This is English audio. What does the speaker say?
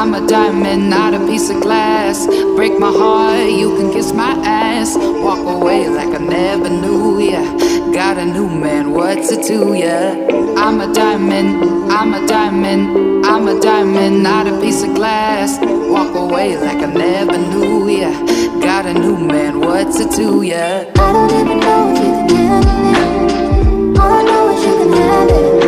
I'm a diamond, not a piece of glass. Break my heart, you can kiss my ass. Walk away like I never knew ya. Got a new man, what's it to ya? I'm a diamond, I'm a diamond, I'm a diamond, not a piece of glass. Walk away like I never knew ya. Got a new man, what's it to ya? I don't even know if you can handle it. All I know is you can have it.